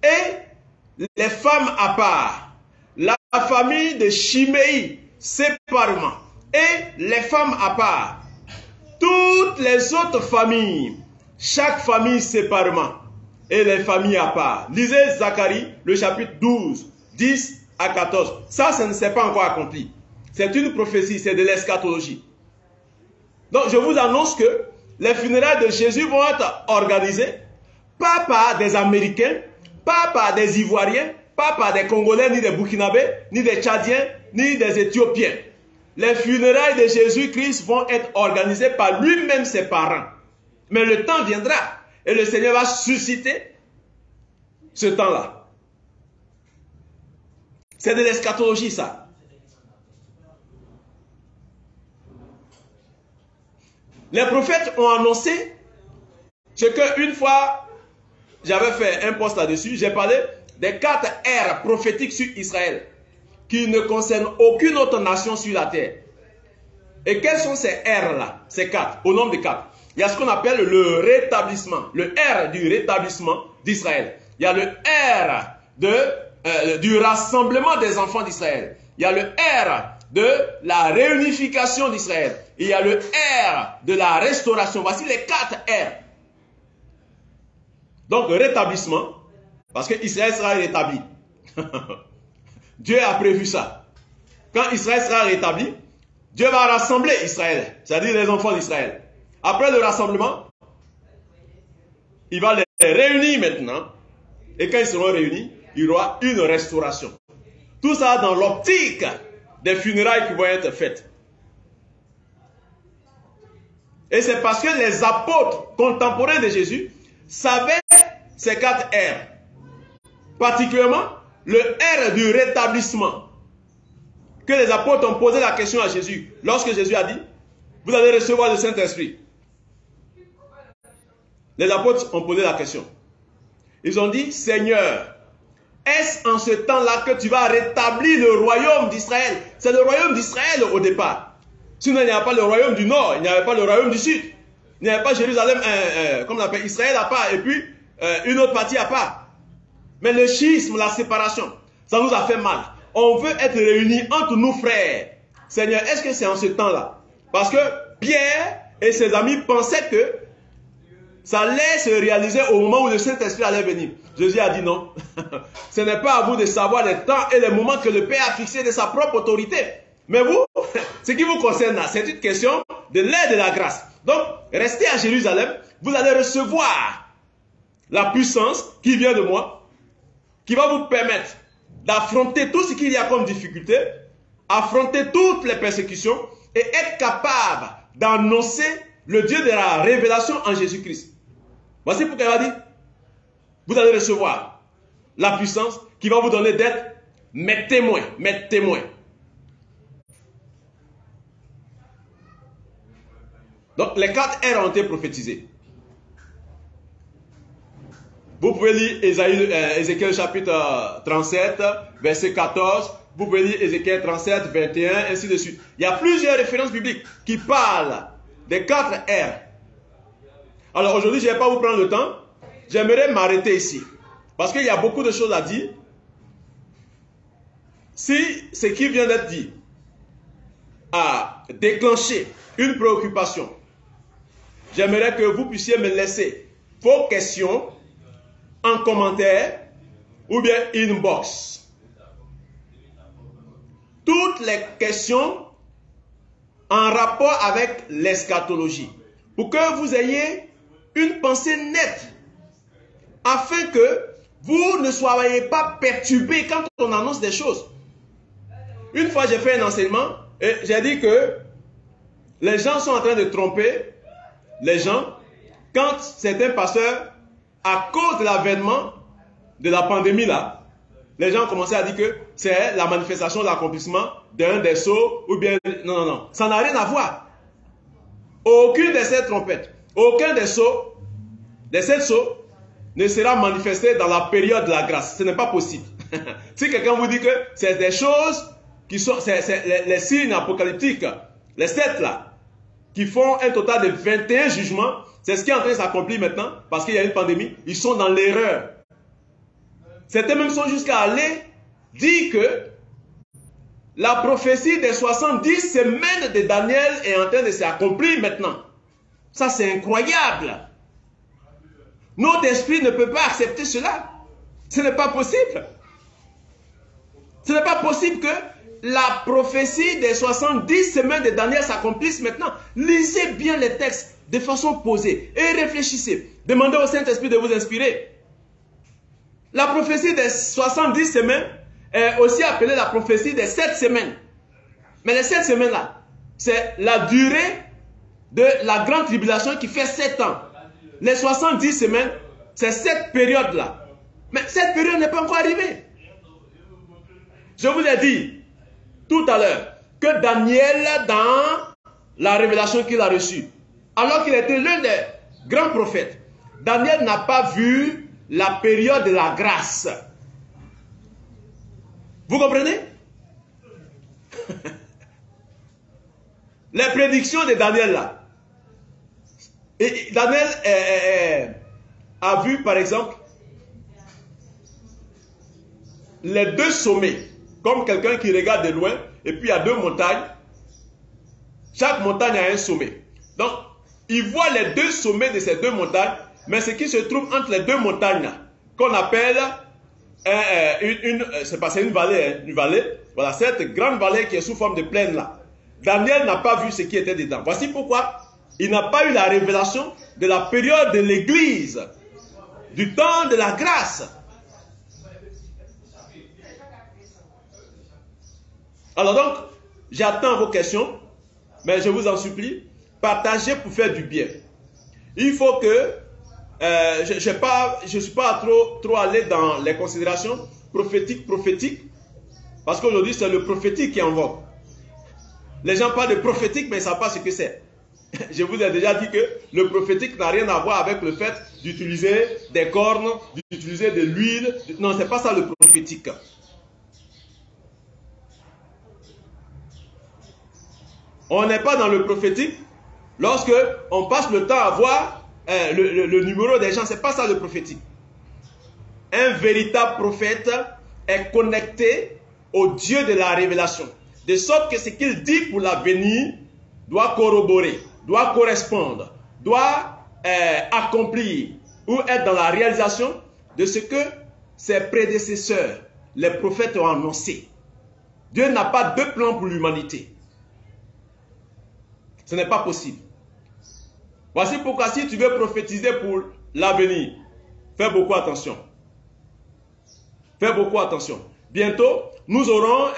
Et les femmes à part. La famille de Shimei, séparément. Et les femmes à part. Toutes les autres familles, chaque famille séparément. Et les familles à part. Lisez Zacharie, le chapitre 12, 10 à 14. Ça ne s'est pas encore accompli. C'est une prophétie, c'est de l'eschatologie. Donc je vous annonce que les funérailles de Jésus vont être organisées, pas par des Américains, pas par des Ivoiriens, pas par des Congolais, ni des Burkinabés, ni des Tchadiens, ni des Éthiopiens. Les funérailles de Jésus-Christ vont être organisées par lui-même, ses parents. Mais le temps viendra et le Seigneur va susciter ce temps-là. C'est de l'eschatologie, ça. Les prophètes ont annoncé ce que une fois, j'avais fait un post là-dessus, j'ai parlé des 4 ères prophétiques sur Israël qui ne concernent aucune autre nation sur la terre. Et quelles sont ces ères-là? Ces 4, au nombre de 4. Il y a ce qu'on appelle le rétablissement, le ère du rétablissement d'Israël. Il y a le ère du rassemblement des enfants d'Israël. Il y a le ère de la réunification d'Israël. Il y a le ère de la restauration. Voici les 4 ères. Donc, rétablissement, parce que Israël sera rétabli. Dieu a prévu ça. Quand Israël sera rétabli, Dieu va rassembler Israël, c'est-à-dire les enfants d'Israël. Après le rassemblement, il va les réunir maintenant. Et quand ils seront réunis, il y aura une restauration. Tout ça dans l'optique des funérailles qui vont être faites. Et c'est parce que les apôtres contemporains de Jésus savaient ces 4 ères. Particulièrement le ère du rétablissement. Que les apôtres ont posé la question à Jésus. Lorsque Jésus a dit, vous allez recevoir le Saint-Esprit. Les apôtres ont posé la question. Ils ont dit, Seigneur, est-ce en ce temps-là que tu vas rétablir le royaume d'Israël? C'est le royaume d'Israël au départ. Sinon, il n'y avait pas le royaume du Nord, il n'y avait pas le royaume du Sud. Il n'y avait pas Jérusalem, comme on appelle Israël à part, et puis une autre partie à part. Mais le schisme, la séparation, ça nous a fait mal. On veut être réunis entre nous frères. Seigneur, est-ce que c'est en ce temps-là? Parce que Pierre et ses amis pensaient que ça allait se réaliser au moment où le Saint-Esprit allait venir. Jésus a dit non. Ce n'est pas à vous de savoir les temps et les moments que le Père a fixés de sa propre autorité. Mais vous, ce qui vous concerne là, c'est une question de l'aide de la grâce. Donc, restez à Jérusalem, vous allez recevoir la puissance qui vient de moi, qui va vous permettre d'affronter tout ce qu'il y a comme difficulté, affronter toutes les persécutions et être capable d'annoncer le Dieu de la révélation en Jésus-Christ. Voici pourquoi il va dire, vous allez recevoir la puissance qui va vous donner d'être mes témoins, mes témoins. Donc les 4 R ont été prophétisés. Vous pouvez lire Ézéchiel chapitre 37, verset 14. Vous pouvez lire Ézéchiel 37, 21, ainsi de suite. Il y a plusieurs références bibliques qui parlent des 4 R. Alors aujourd'hui, je ne vais pas vous prendre le temps. J'aimerais m'arrêter ici. Parce qu'il y a beaucoup de choses à dire. Si ce qui vient d'être dit a déclenché une préoccupation, j'aimerais que vous puissiez me laisser vos questions en commentaire ou bien inbox. Toutes les questions en rapport avec l'eschatologie. Pour que vous ayez une pensée nette. Afin que vous ne soyez pas perturbés quand on annonce des choses. Une fois, j'ai fait un enseignement et j'ai dit que les gens sont en train de tromper les gens quand certains pasteurs, à cause de l'avènement de la pandémie là, les gens ont commencé à dire que c'est la manifestation de l'accomplissement d'un des sceaux ou bien... Non, non, non. Ça n'a rien à voir. Aucune de ces trompettes, aucun des sceaux, de ces sceaux, ne sera manifesté dans la période de la grâce. Ce n'est pas possible. Si quelqu'un vous dit que c'est des choses qui sont... C'est les signes apocalyptiques, les 7 là, qui font un total de 21 jugements, c'est ce qui est en train de s'accomplir maintenant, parce qu'il y a une pandémie, ils sont dans l'erreur. Certains même sont jusqu'à aller dire que la prophétie des 70 semaines de Daniel est en train de s'accomplir maintenant. Ça, c'est incroyable. Notre esprit ne peut pas accepter cela. Ce n'est pas possible. Ce n'est pas possible que la prophétie des 70 semaines de Daniel s'accomplisse maintenant. Lisez bien les textes de façon posée et réfléchissez. Demandez au Saint-Esprit de vous inspirer. La prophétie des 70 semaines est aussi appelée la prophétie des 7 semaines. Mais les 7 semaines-là, c'est la durée de la grande tribulation qui fait 7 ans. Les 70 semaines, c'est cette période-là. Mais cette période n'est pas encore arrivée. Je vous ai dit tout à l'heure que Daniel, dans la révélation qu'il a reçue, alors qu'il était l'un des grands prophètes, Daniel n'a pas vu la période de la grâce. Vous comprenez? Les prédictions de Daniel là. Et Daniel a vu par exemple les 2 sommets, comme quelqu'un qui regarde de loin, et puis il y a 2 montagnes. Chaque montagne a un sommet. Donc, il voit les 2 sommets de ces 2 montagnes, mais ce qui se trouve entre les 2 montagnes là, qu'on appelle c'est une vallée, hein, une vallée. Voilà, cette grande vallée qui est sous forme de plaine là. Daniel n'a pas vu ce qui était dedans. Voici pourquoi il n'a pas eu la révélation de la période de l'église, du temps de la grâce. Alors donc, j'attends vos questions, mais je vous en supplie, partagez pour faire du bien. Il faut que, je ne suis pas trop allé dans les considérations prophétiques, parce qu'aujourd'hui c'est le prophétique qui est en vogue. Les gens parlent de prophétique, mais ils ne savent pas ce que c'est. Je vous ai déjà dit que le prophétique n'a rien à voir avec le fait d'utiliser des cornes, d'utiliser de l'huile. Non, ce n'est pas ça le prophétique. On n'est pas dans le prophétique lorsque on passe le temps à voir le numéro des gens. Ce n'est pas ça le prophétique. Un véritable prophète est connecté au Dieu de la révélation. De sorte que ce qu'il dit pour l'avenir doit corroborer, doit correspondre, doit accomplir ou être dans la réalisation de ce que ses prédécesseurs, les prophètes, ont annoncé. Dieu n'a pas de plan pour l'humanité. Ce n'est pas possible. Voici pourquoi si tu veux prophétiser pour l'avenir, Fais beaucoup attention. Fais beaucoup attention. Bientôt, nous aurons,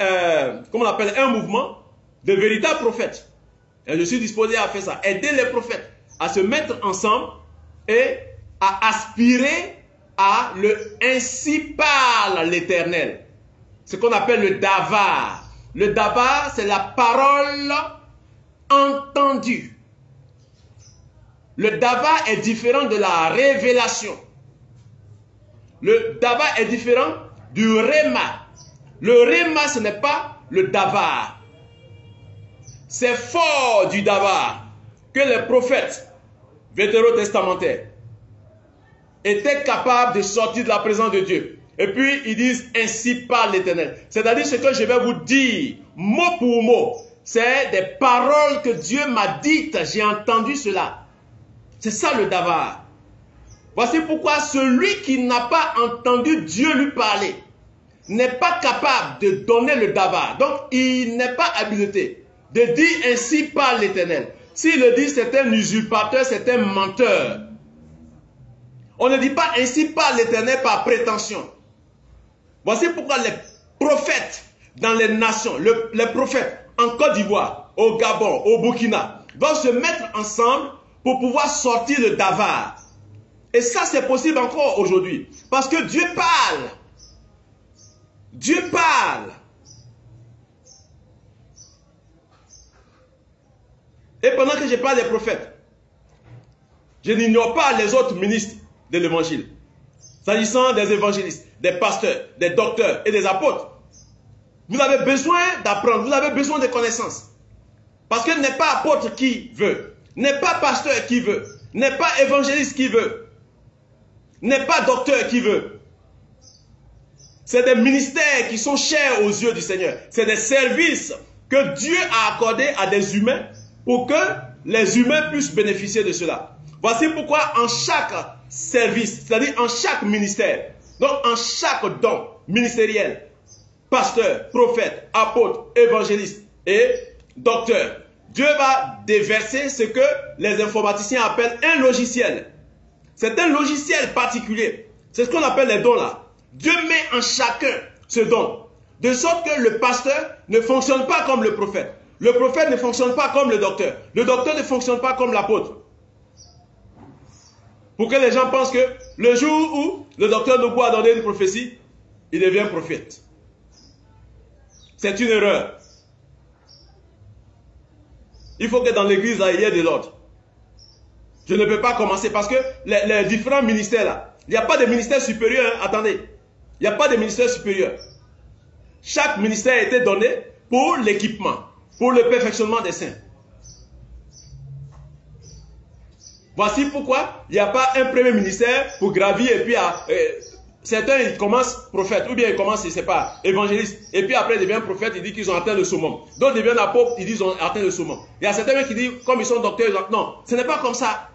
comment on appelle, un mouvement de véritables prophètes. Et je suis disposé à faire ça. Aider les prophètes à se mettre ensemble et à aspirer à le ainsi parle l'Éternel. Ce qu'on appelle le davar. Le davar, c'est la parole entendue. Le davar est différent de la révélation. Le davar est différent du réma. Le réma, ce n'est pas le davar. C'est fort du davar que les prophètes vétérotestamentaires étaient capables de sortir de la présence de Dieu. Et puis, ils disent, ainsi parle l'Éternel. C'est-à-dire, ce que je vais vous dire, mot pour mot, c'est des paroles que Dieu m'a dites. J'ai entendu cela. C'est ça le davar. Voici pourquoi celui qui n'a pas entendu Dieu lui parler n'est pas capable de donner le davar. Donc, il n'est pas habilité de dire ainsi parle l'Éternel. S'il le dit, c'est un usurpateur, c'est un menteur. On ne dit pas ainsi parle l'Éternel par prétention. Voici pourquoi les prophètes dans les nations, les prophètes en Côte d'Ivoire, au Gabon, au Burkina, doivent se mettre ensemble pour pouvoir sortir le davar. Et ça, c'est possible encore aujourd'hui. Parce que Dieu parle. Dieu parle. Et pendant que je parle des prophètes, je n'ignore pas les autres ministres de l'évangile. S'agissant des évangélistes, des pasteurs, des docteurs et des apôtres, vous avez besoin d'apprendre, vous avez besoin de connaissances. Parce que n'est pas apôtre qui veut, n'est pas pasteur qui veut, n'est pas évangéliste qui veut, n'est pas docteur qui veut. C'est des ministères qui sont chers aux yeux du Seigneur. C'est des services que Dieu a accordés à des humains pour que les humains puissent bénéficier de cela. Voici pourquoi en chaque service, c'est-à-dire en chaque ministère, donc en chaque don ministériel, pasteur, prophète, apôtre, évangéliste et docteur, Dieu va déverser ce que les informaticiens appellent un logiciel. C'est un logiciel particulier. C'est ce qu'on appelle les dons là. Dieu met en chacun ce don. De sorte que le pasteur ne fonctionne pas comme le prophète. Le prophète ne fonctionne pas comme le docteur. Le docteur ne fonctionne pas comme l'apôtre. Pour que les gens pensent que le jour où le docteur Nougou a donné une prophétie, il devient prophète. C'est une erreur. Il faut que dans l'église, il y ait de l'ordre. Je ne peux pas commencer parce que les différents ministères là, il n'y a pas de ministère supérieur, hein, attendez. Il n'y a pas de ministère supérieur. Chaque ministère a été donné pour l'équipement, pour le perfectionnement des saints. Voici pourquoi il n'y a pas un premier ministère pour gravir et puis certains ils commencent prophètes ou bien ils commencent, je ne sais pas, évangélistes et puis après ils deviennent prophètes, ils disent qu'ils ont atteint le summum. D'autres deviennent apôtres, ils disent qu'ils ont atteint le summum. Il y a certains qui disent comme ils sont docteurs, ils ont... Non, ce n'est pas comme ça.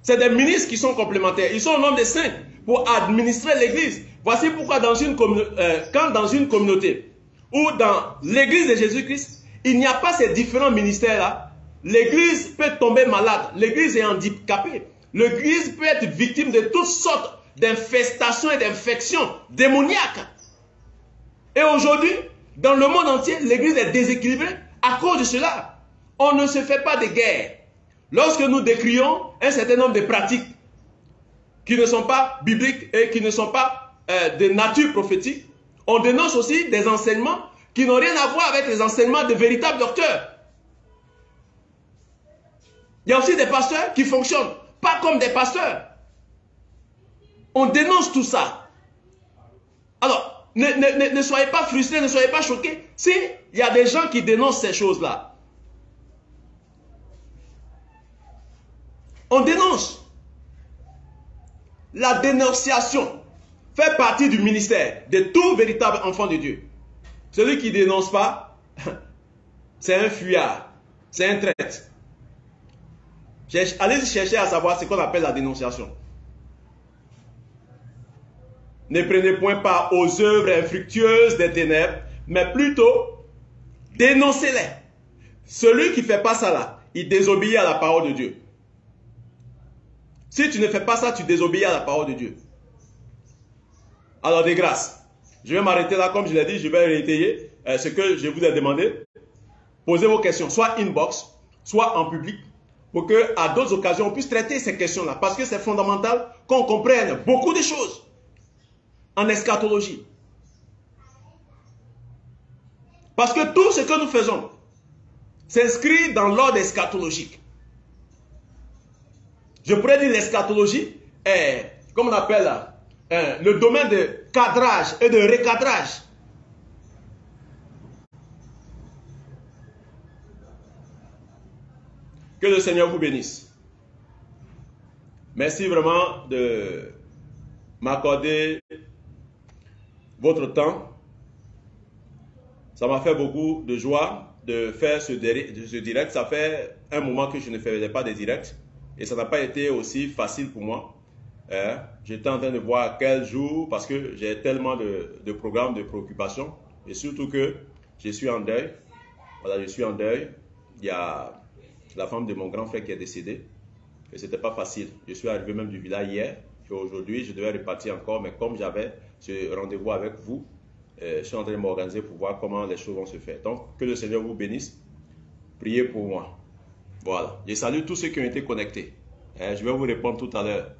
C'est des ministres qui sont complémentaires. Ils sont au nombre des saints pour administrer l'église. Voici pourquoi quand dans une communauté ou dans l'église de Jésus-Christ, il n'y a pas ces différents ministères-là, l'église peut tomber malade, l'église est handicapée, l'église peut être victime de toutes sortes d'infestations et d'infections démoniaques. Et aujourd'hui, dans le monde entier, l'église est déséquilibrée à cause de cela. On ne se fait pas de guerre. Lorsque nous décrions un certain nombre de pratiques qui ne sont pas bibliques et qui ne sont pas de nature prophétique, on dénonce aussi des enseignements qui n'ont rien à voir avec les enseignements de véritables docteurs. Il y a aussi des pasteurs qui fonctionnent pas comme des pasteurs. On dénonce tout ça. Alors, ne soyez pas frustrés, ne soyez pas choqués. Si il y a des gens qui dénoncent ces choses-là, on dénonce. La dénonciation fait partie du ministère de tout véritable enfant de Dieu. Celui qui ne dénonce pas, c'est un fuyard, c'est un traître. Allez chercher à savoir ce qu'on appelle la dénonciation. Ne prenez point part aux œuvres infructueuses des ténèbres, mais plutôt dénoncez-les. Celui qui ne fait pas ça là, il désobéit à la parole de Dieu. Si tu ne fais pas ça, tu désobéis à la parole de Dieu. Alors, de grâce, je vais m'arrêter là. Comme je l'ai dit, je vais réitérer ce que je vous ai demandé. Posez vos questions, soit inbox, soit en public, pour qu'à d'autres occasions, on puisse traiter ces questions-là. Parce que c'est fondamental qu'on comprenne beaucoup de choses en eschatologie. Parce que tout ce que nous faisons s'inscrit dans l'ordre eschatologique. Je pourrais dire l'eschatologie est, comme on appelle là, le domaine de cadrage et de recadrage. Que le Seigneur vous bénisse. Merci vraiment de m'accorder votre temps. Ça m'a fait beaucoup de joie de faire ce direct. Ça fait un moment que je ne faisais pas de direct. Et ça n'a pas été aussi facile pour moi. J'étais en train de voir quel jour, parce que j'ai tellement de programmes, de préoccupations. Et surtout que je suis en deuil. Voilà, je suis en deuil. Il y a la femme de mon grand frère qui est décédée. Et ce n'était pas facile. Je suis arrivé même du village hier. Et aujourd'hui, je devais repartir encore. Mais comme j'avais ce rendez-vous avec vous, je suis en train de m'organiser pour voir comment les choses vont se faire. Donc, que le Seigneur vous bénisse. Priez pour moi. Voilà. Je salue tous ceux qui ont été connectés. Je vais vous répondre tout à l'heure.